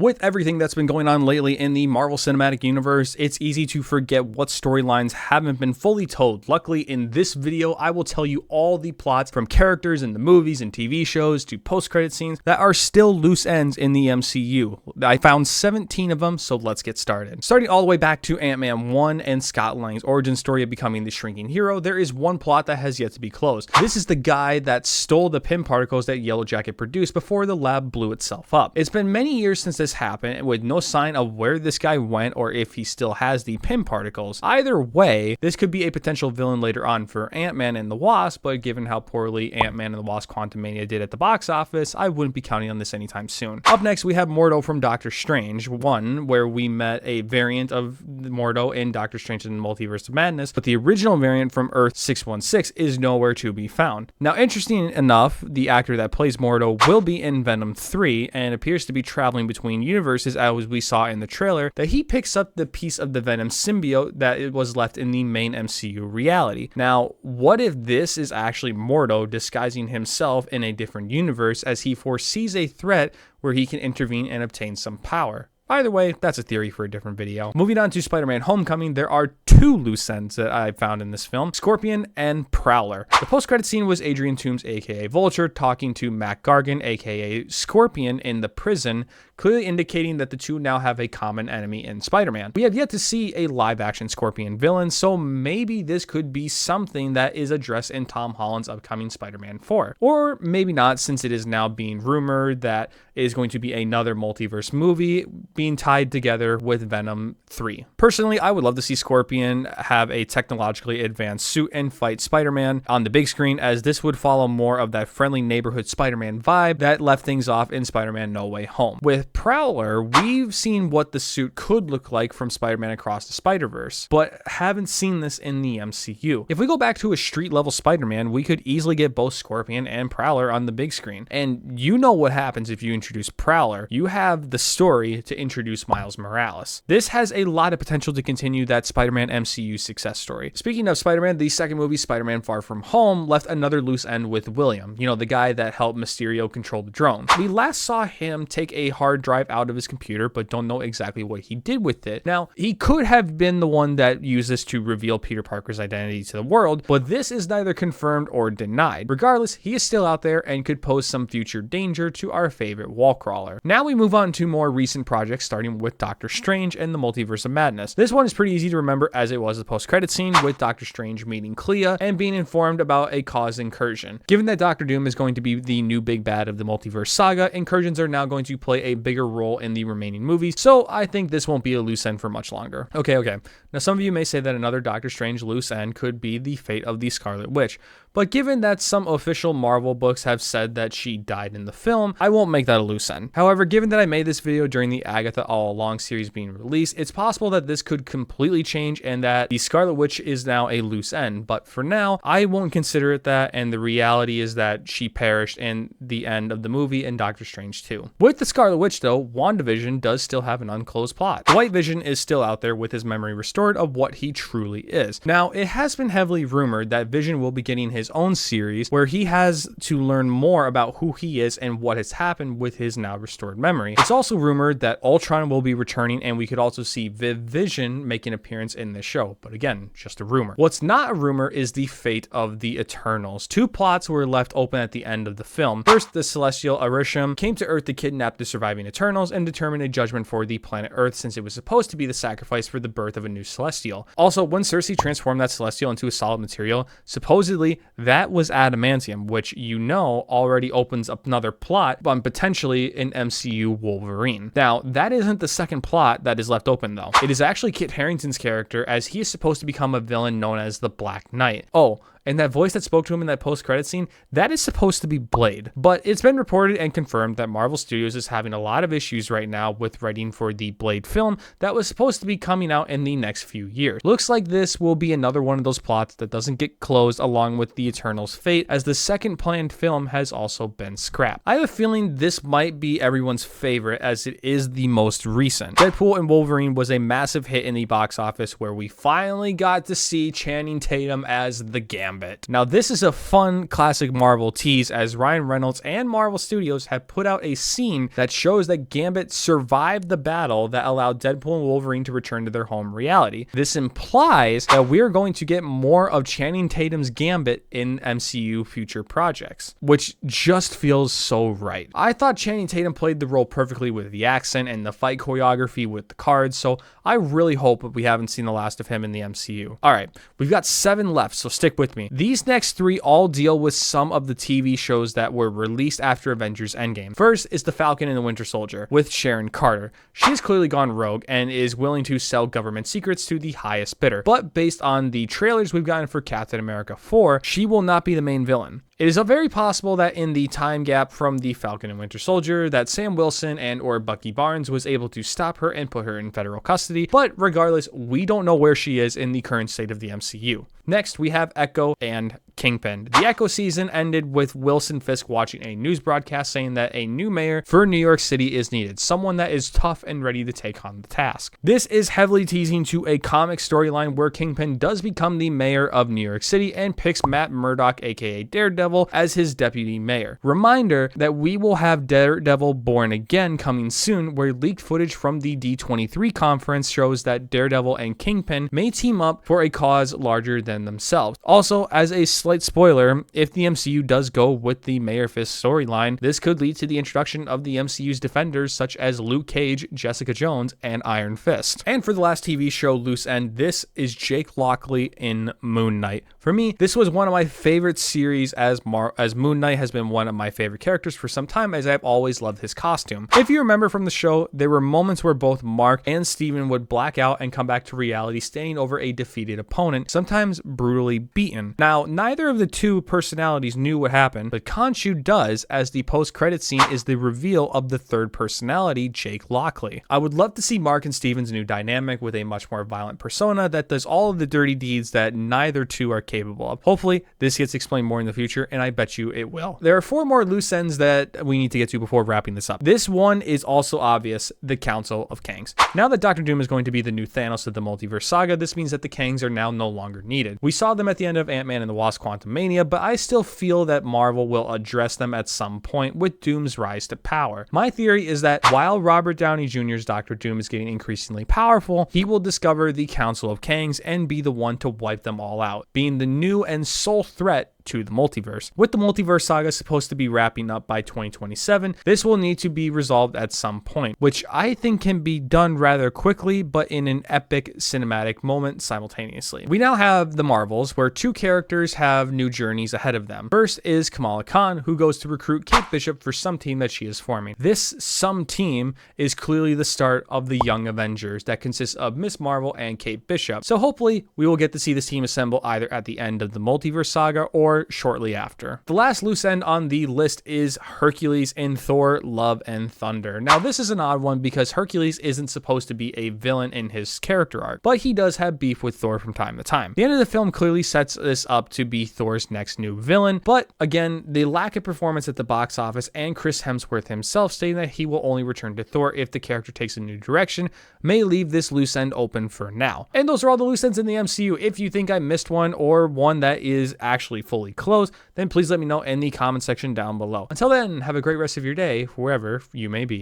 With everything that's been going on lately in the Marvel Cinematic Universe, it's easy to forget what storylines haven't been fully told. Luckily, in this video, I will tell you all the plots from characters in the movies and TV shows to post-credit scenes that are still loose ends in the MCU. I found 17 of them, so let's get started. Starting all the way back to Ant-Man 1 and Scott Lang's origin story of becoming the shrinking hero, there is one plot that has yet to be closed. This is the guy that stole the Pym particles that Yellow Jacket produced before the lab blew itself up. It's been many years since this happened, with no sign of where this guy went or if he still has the Pym particles. Either way, this could be a potential villain later on for Ant-Man and the Wasp, but given how poorly Ant-Man and the Wasp Quantumania did at the box office, I wouldn't be counting on this anytime soon. Up next, we have Mordo from Doctor Strange 1, where we met a variant of Mordo in Doctor Strange and the Multiverse of Madness, but the original variant from Earth 616 is nowhere to be found. Now, interesting enough, the actor that plays Mordo will be in Venom 3 and appears to be traveling between universes, as we saw in the trailer, that he picks up the piece of the Venom symbiote that it was left in the main MCU reality. Now, what if this is actually Mordo disguising himself in a different universe as he foresees a threat where he can intervene and obtain some power? Either way, that's a theory for a different video. Moving on to Spider-Man Homecoming, there are two loose ends that I found in this film, Scorpion and Prowler. The post-credit scene was Adrian Toomes, aka Vulture, talking to Mac Gargan, aka Scorpion, in the prison, clearly indicating that the two now have a common enemy in Spider-Man. We have yet to see a live-action Scorpion villain, so maybe this could be something that is addressed in Tom Holland's upcoming Spider-Man 4. Or maybe not, since it is now being rumored that it is going to be another multiverse movie being tied together with Venom 3. Personally, I would love to see Scorpion have a technologically advanced suit and fight Spider-Man on the big screen, as this would follow more of that friendly neighborhood Spider-Man vibe that left things off in Spider-Man No Way Home. With Prowler, we've seen what the suit could look like from Spider-Man Across the Spider-Verse, but haven't seen this in the MCU. If we go back to a street-level Spider-Man, we could easily get both Scorpion and Prowler on the big screen. And you know what happens if you introduce Prowler. You have the story to introduce Miles Morales. This has a lot of potential to continue that Spider-Man MCU success story. Speaking of Spider-Man, the second movie, Spider-Man Far From Home, left another loose end with William, the guy that helped Mysterio control the drone. We last saw him take a hard drive out of his computer, but don't know exactly what he did with it. Now, he could have been the one that used this to reveal Peter Parker's identity to the world, but this is neither confirmed or denied. Regardless, he is still out there and could pose some future danger to our favorite wall crawler. Now we move on to more recent projects, starting with Doctor Strange and the Multiverse of Madness. This one is pretty easy to remember, as it was the post-credit scene with Doctor Strange meeting Clea and being informed about a cause incursion. Given that Doctor Doom is going to be the new big bad of the Multiverse saga, incursions are now going to play a bigger role in the remaining movies, so I think this won't be a loose end for much longer. Okay. Now some of you may say that another Doctor Strange loose end could be the fate of the Scarlet Witch, but given that some official Marvel books have said that she died in the film, I won't make that a loose end. However, given that I made this video during the Agatha All Along series being released, it's possible that this could completely change and that the Scarlet Witch is now a loose end, but for now, I won't consider it that, and the reality is that she perished in the end of the movie in Doctor Strange 2. With the Scarlet Witch though, WandaVision does still have an unclosed plot. The White Vision is still out there with his memory restored of what he truly is. Now, it has been heavily rumored that Vision will be getting his own series where he has to learn more about who he is and what has happened with his now restored memory. It's also rumored that Ultron will be returning, and we could also see Vision make an appearance in this show, but again, just a rumor. What's not a rumor is the fate of the Eternals. Two plots were left open at the end of the film. First, the Celestial Arishem came to Earth to kidnap the surviving Eternals and determine a judgment for the planet Earth, since it was supposed to be the sacrifice for the birth of a new Celestial. Also, when Cersei transformed that Celestial into a solid material, supposedly that was adamantium, which already opens up another plot on potentially an MCU Wolverine. Now, that isn't the second plot that is left open though. It is actually Kit Harington's character, as he is supposed to become a villain known as the Black Knight. Oh, and that voice that spoke to him in that post-credit scene, that is supposed to be Blade. But it's been reported and confirmed that Marvel Studios is having a lot of issues right now with writing for the Blade film that was supposed to be coming out in the next few years. Looks like this will be another one of those plots that doesn't get closed along with the Eternals' fate, as the second planned film has also been scrapped. I have a feeling this might be everyone's favorite, as it is the most recent. Deadpool and Wolverine was a massive hit in the box office, where we finally got to see Channing Tatum as the Gambit. Gambit. Now, this is a fun classic Marvel tease, as Ryan Reynolds and Marvel Studios have put out a scene that shows that Gambit survived the battle that allowed Deadpool and Wolverine to return to their home reality. This implies that we're going to get more of Channing Tatum's Gambit in MCU future projects, which just feels so right. I thought Channing Tatum played the role perfectly with the accent and the fight choreography with the cards, so I really hope that we haven't seen the last of him in the MCU. All right, we've got 7 left, so stick with me. These next 3 all deal with some of the TV shows that were released after Avengers Endgame. First is The Falcon and the Winter Soldier with Sharon Carter. She's clearly gone rogue and is willing to sell government secrets to the highest bidder, but based on the trailers we've gotten for Captain America 4, she will not be the main villain. It is very possible that in the time gap from the Falcon and Winter Soldier, that Sam Wilson and or Bucky Barnes was able to stop her and put her in federal custody, but regardless, we don't know where she is in the current state of the MCU. Next, we have Echo and Kingpin. The Echo season ended with Wilson Fisk watching a news broadcast saying that a new mayor for New York City is needed, someone that is tough and ready to take on the task. This is heavily teasing to a comic storyline where Kingpin does become the mayor of New York City and picks Matt Murdock, aka Daredevil, as his deputy mayor. Reminder that we will have Daredevil Born Again coming soon, where leaked footage from the D23 conference shows that Daredevil and Kingpin may team up for a cause larger than themselves. Also, as a slight spoiler, if the MCU does go with the Mayor Fisk storyline, this could lead to the introduction of the MCU's defenders such as Luke Cage, Jessica Jones, and Iron Fist. And for the last TV show loose end, this is Jake Lockley in Moon Knight. For me, this was one of my favorite series, as Moon Knight has been one of my favorite characters for some time, as I've always loved his costume. If you remember from the show, there were moments where both Mark and Steven would black out and come back to reality standing over a defeated opponent, sometimes brutally beaten. Now, neither of the two personalities knew what happened, but Khonshu does, as the post-credit scene is the reveal of the third personality, Jake Lockley. I would love to see Mark and Steven's new dynamic with a much more violent persona that does all of the dirty deeds that neither two are capable of. Hopefully, this gets explained more in the future, and I bet you it will. There are 4 more loose ends that we need to get to before wrapping this up. This one is also obvious, the Council of Kangs. Now that Doctor Doom is going to be the new Thanos of the Multiverse Saga, this means that the Kangs are now no longer needed. We saw them at the end of Ant-Man and the Wasp: Quantumania, but I still feel that Marvel will address them at some point with Doom's rise to power. My theory is that while Robert Downey Jr.'s Doctor Doom is getting increasingly powerful, he will discover the Council of Kangs and be the one to wipe them all out, being the new and sole threat to the multiverse. With the Multiverse Saga supposed to be wrapping up by 2027, this will need to be resolved at some point, which I think can be done rather quickly, but in an epic cinematic moment simultaneously. We now have the Marvels, where 2 characters have new journeys ahead of them. First is Kamala Khan, who goes to recruit Kate Bishop for some team that she is forming. This some team is clearly the start of the Young Avengers that consists of Miss Marvel and Kate Bishop. So hopefully we will get to see this team assemble either at the end of the Multiverse Saga or shortly after. The last loose end on the list is Hercules in Thor: Love and Thunder. Now, this is an odd one because Hercules isn't supposed to be a villain in his character arc, but he does have beef with Thor from time to time. The end of the film clearly sets this up to be Thor's next new villain, but again, the lack of performance at the box office and Chris Hemsworth himself stating that he will only return to Thor if the character takes a new direction may leave this loose end open for now. And those are all the loose ends in the MCU. If you think I missed one or one that is actually fully closed, then please let me know in the comment section down below. Until then, have a great rest of your day, wherever you may be.